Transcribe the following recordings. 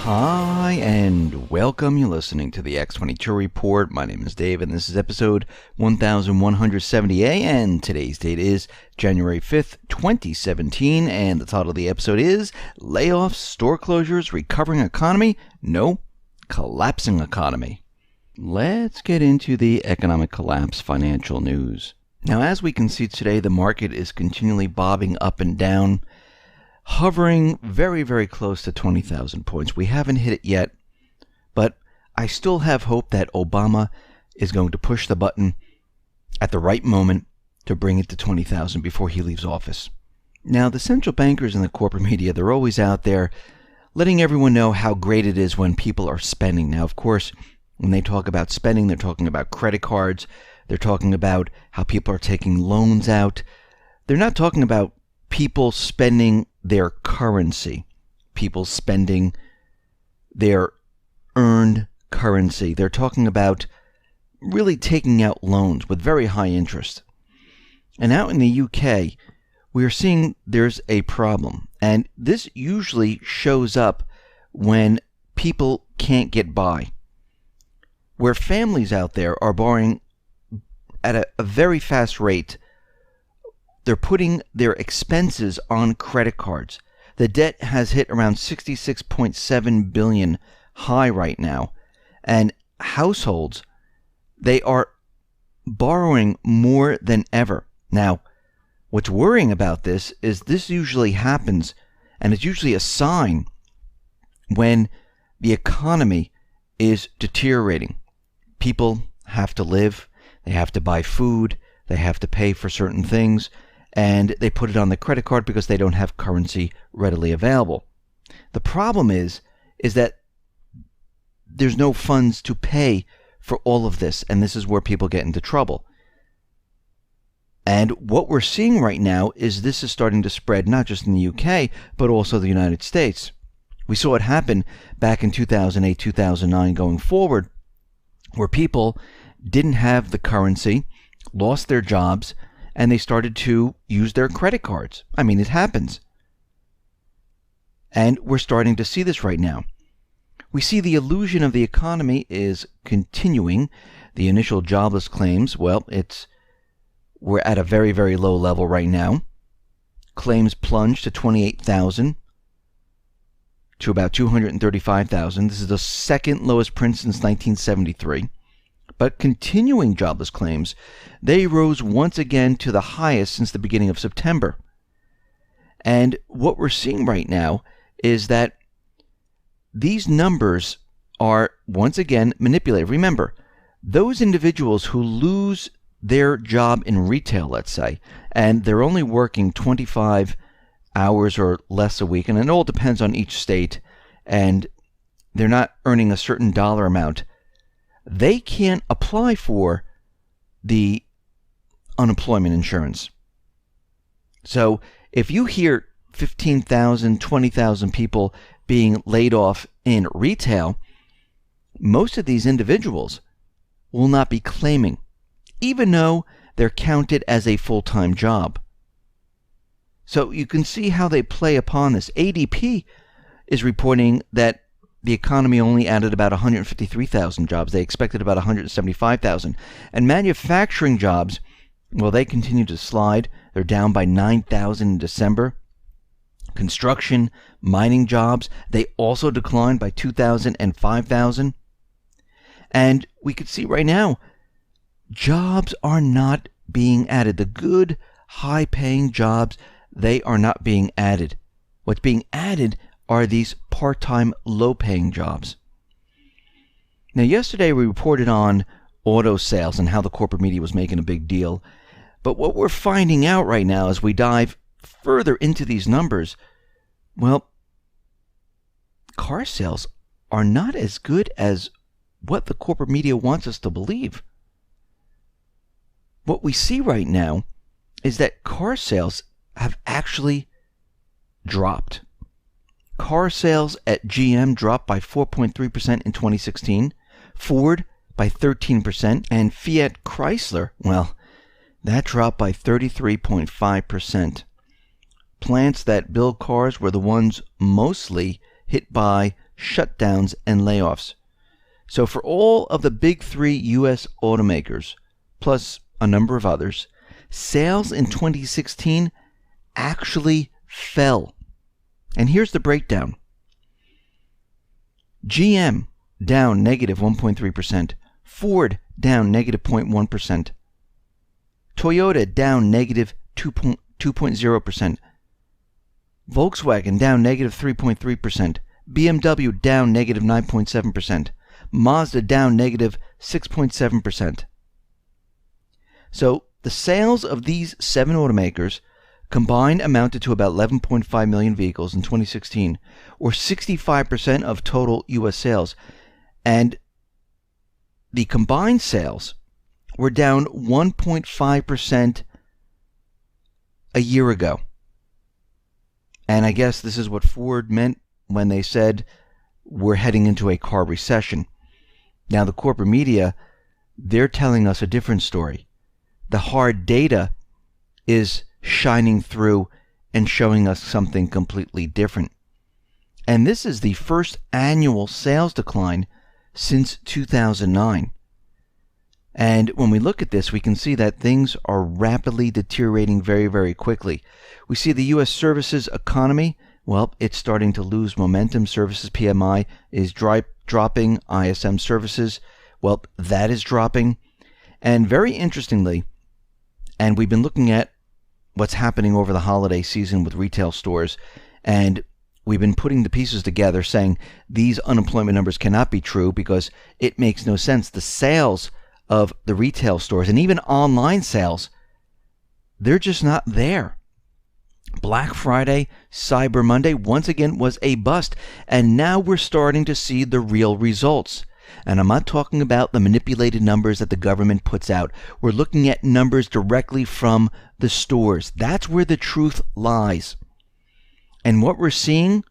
Hi and welcome. You're listening to the X22 Report. My name is Dave and this is episode 1170A and today's date is January 5th, 2017 and the title of the episode is Layoffs, Store Closures, Recovering Economy? No, Collapsing Economy. Let's get into the economic collapse financial news. Now, as we can see today, the market is continually bobbing up and down, hovering very, very close to 20,000 points. We haven't hit it yet, but I still have hope that Obama is going to push the button at the right moment to bring it to 20,000 before he leaves office. Now, the central bankers and the corporate media, they're always out there letting everyone know how great it is when people are spending. Now, of course, when they talk about spending, they're talking about credit cards. They're talking about how people are taking loans out. They're not talking about people spending their currency, people spending their earned currency. They're talking about really taking out loans with very high interest. And out in the UK, we are seeing there's a problem. And this usually shows up when people can't get by, where families out there are borrowing at a very fast rate. They're putting their expenses on credit cards. The debt has hit around 66.7 billion high right now. And households, they are borrowing more than ever. Now, what's worrying about this is this usually happens, and it's usually a sign when the economy is deteriorating. People have to live, they have to buy food, they have to pay for certain things, and they put it on the credit card because they don't have currency readily available. The problem is that there's no funds to pay for all of this, and this is where people get into trouble. And what we're seeing right now is this is starting to spread not just in the UK, but also the United States. We saw it happen back in 2008, 2009 going forward, where people didn't have the currency, lost their jobs, and they started to use their credit cards. I mean, it happens. And we're starting to see this right now. We see the illusion of the economy is continuing. The initial jobless claims, well, we're at a very, very low level right now. Claims plunged to 28,000 to about 235,000. This is the second lowest print since 1973. But continuing jobless claims, they rose once again to the highest since the beginning of September. And what we're seeing right now is that these numbers are once again manipulated. Remember, those individuals who lose their job in retail, let's say, and they're only working 25 hours or less a week, and it all depends on each state, and they're not earning a certain dollar amount, they can't apply for the unemployment insurance. So if you hear 15,000, 20,000 people being laid off in retail, most of these individuals will not be claiming, even though they're counted as a full-time job. So you can see how they play upon this. ADP is reporting that the economy only added about 153,000 jobs. They expected about 175,000. And manufacturing jobs, well, they continue to slide. They're down by 9,000 in December. Construction, mining jobs, they also declined by 2,000 and 5,000. And we could see right now, jobs are not being added. The good, high-paying jobs, they are not being added. What's being added are these part-time, low-paying jobs. Now, yesterday we reported on auto sales and how the corporate media was making a big deal. But what we're finding out right now as we dive further into these numbers, well, car sales are not as good as what the corporate media wants us to believe. What we see right now is that car sales have actually dropped. Car sales at GM dropped by 4.3% in 2016, Ford by 13%, and Fiat Chrysler, well, that dropped by 33.5%. Plants that build cars were the ones mostly hit by shutdowns, and layoffs. So for all of the big three U.S. automakers, plus a number of others, sales in 2016 actually fell. And here's the breakdown. GM down negative 1.3%. Ford down negative 0.1%. Toyota down negative 2.0%. Volkswagen down negative 3.3%. BMW down negative 9.7%. Mazda down negative 6.7%. So the sales of these 7 automakers combined amounted to about 11.5 million vehicles in 2016, or 65% of total U.S. sales. And the combined sales were down 1.5% a year ago. And I guess this is what Ford meant when they said we're heading into a car recession. Now, the corporate media, they're telling us a different story. The hard data is shining through and showing us something completely different. And this is the first annual sales decline since 2009. And when we look at this, we can see that things are rapidly deteriorating very, very quickly. We see the U.S. services economy, well, it's starting to lose momentum. Services PMI is dropping. ISM services, well, that is dropping. And very interestingly, and we've been looking at what's happening over the holiday season with retail stores, and we've been putting the pieces together saying these unemployment numbers cannot be true because it makes no sense. The sales of the retail stores and even online sales, they're just not there. Black Friday, Cyber Monday, once again was a bust, and now we're starting to see the real results. And I'm not talking about the manipulated numbers that the government puts out. We're looking at numbers directly from the stores. That's where the truth lies. And what we're seeing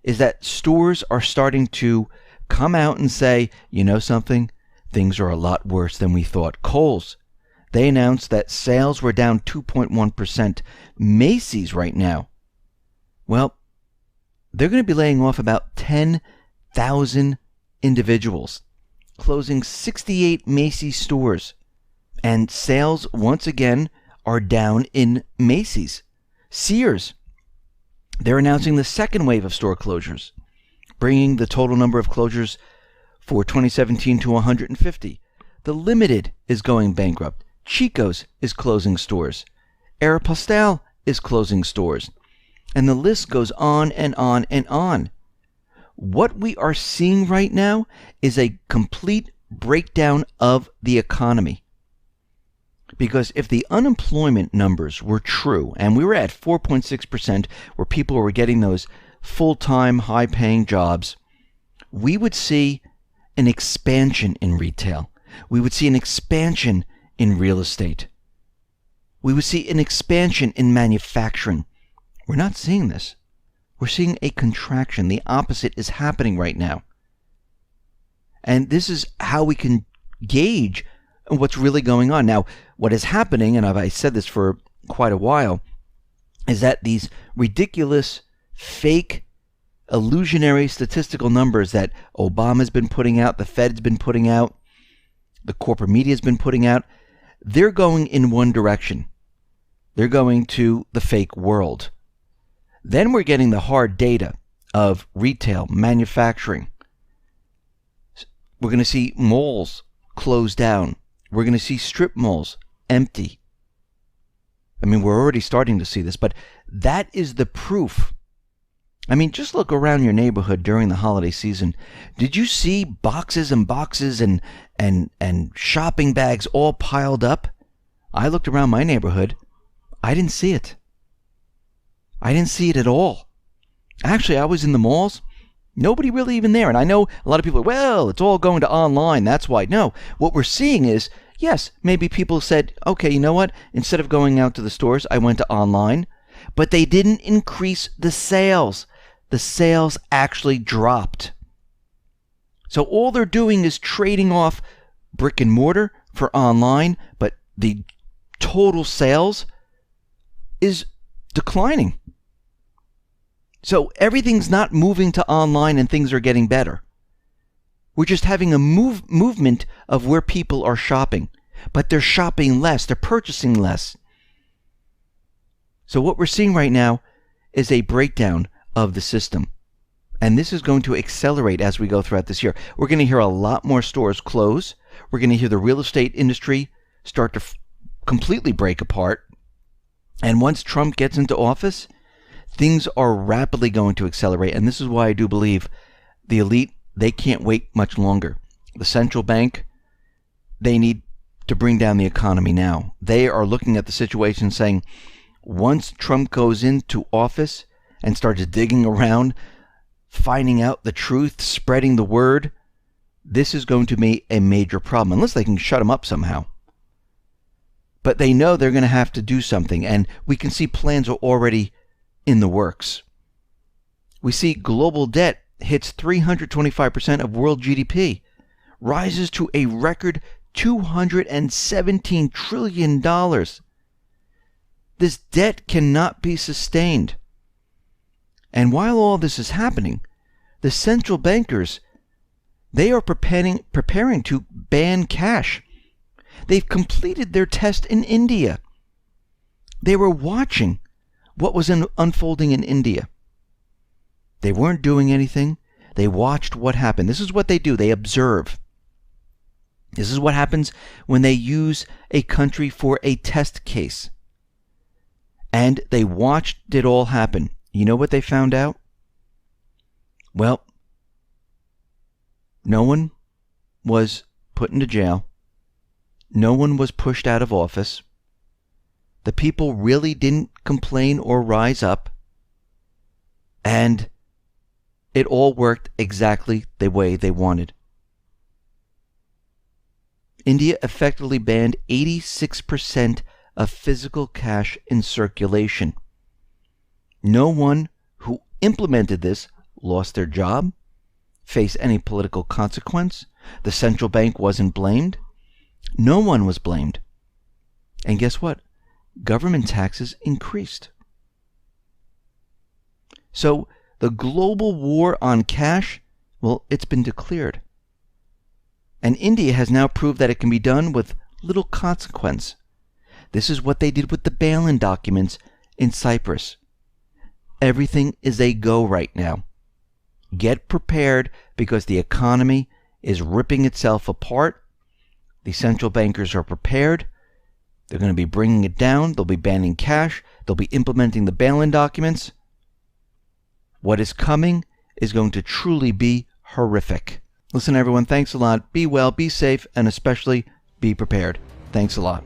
is that stores are starting to come out and say, you know something? Things are a lot worse than we thought. Kohl's, they announced that sales were down 2.1%. Macy's right now, well, they're going to be laying off about 10,000 individuals, closing 68 Macy's stores. And sales, once again, are down in Macy's. Sears, they're announcing the second wave of store closures, bringing the total number of closures for 2017 to 150. The Limited is going bankrupt. Chico's is closing stores. Aeropostale is closing stores. And the list goes on and on and on. What we are seeing right now is a complete breakdown of the economy. Because if the unemployment numbers were true, and we were at 4.6% where people were getting those full-time, high-paying jobs, we would see an expansion in retail. We would see an expansion in real estate. We would see an expansion in manufacturing. We're not seeing this. We're seeing a contraction. The opposite is happening right now. And this is how we can gauge what's really going on. Now, what is happening, and I've said this for quite a while, is that these ridiculous, fake, illusionary statistical numbers that Obama's been putting out, the Fed's been putting out, the corporate media's been putting out, they're going in one direction. They're going to the fake world. Then we're getting the hard data of retail, manufacturing. We're going to see malls close down. We're going to see strip malls empty. I mean, we're already starting to see this, but that is the proof. I mean, just look around your neighborhood during the holiday season. Did you see boxes and boxes and shopping bags all piled up? I looked around my neighborhood. I didn't see it. I didn't see it at all. Actually, I was in the malls. Nobody really even there. And I know a lot of people are, well, it's all going to online. That's why. No, what we're seeing is, yes, maybe people said, okay, you know what? Instead of going out to the stores, I went to online. But they didn't increase the sales. The sales actually dropped. So all they're doing is trading off brick and mortar for online, but the total sales is declining. So everything's not moving to online and things are getting better. We're just having a movement of where people are shopping. But they're shopping less. They're purchasing less. So what we're seeing right now is a breakdown of the system. And this is going to accelerate as we go throughout this year. We're going to hear a lot more stores close. We're going to hear the real estate industry start to completely break apart. And once Trump gets into office, things are rapidly going to accelerate. And this is why I do believe the elite, they can't wait much longer. The central bank, they need to bring down the economy now. They are looking at the situation saying, once Trump goes into office and starts digging around, finding out the truth, spreading the word, this is going to be a major problem, unless they can shut him up somehow. But they know they're going to have to do something, and we can see plans are already in the works. We see global debt hits 325% of world GDP, rises to a record $217 trillion. This debt cannot be sustained. And while all this is happening, the central bankers, they are preparing to ban cash. They've completed their test in India. They were watching what was unfolding in India. They weren't doing anything. They watched what happened. This is what they do. They observe. This is what happens when they use a country for a test case. And they watched it all happen. You know what they found out? Well, no one was put into jail. No one was pushed out of office. The people really didn't complain or rise up. And it all worked exactly the way they wanted. India effectively banned 86% of physical cash in circulation. No one who implemented this lost their job, faced any political consequence. The central bank wasn't blamed. No one was blamed. And guess what? Government taxes increased. So the global war on cash, well, it's been declared. And India has now proved that it can be done with little consequence. This is what they did with the bail-in documents in Cyprus. Everything is a go right now. Get prepared because the economy is ripping itself apart. The central bankers are prepared. They're going to be bringing it down. They'll be banning cash. They'll be implementing the bail-in documents. What is coming is going to truly be horrific. Listen, everyone, thanks a lot. Be well, be safe, and especially be prepared. Thanks a lot.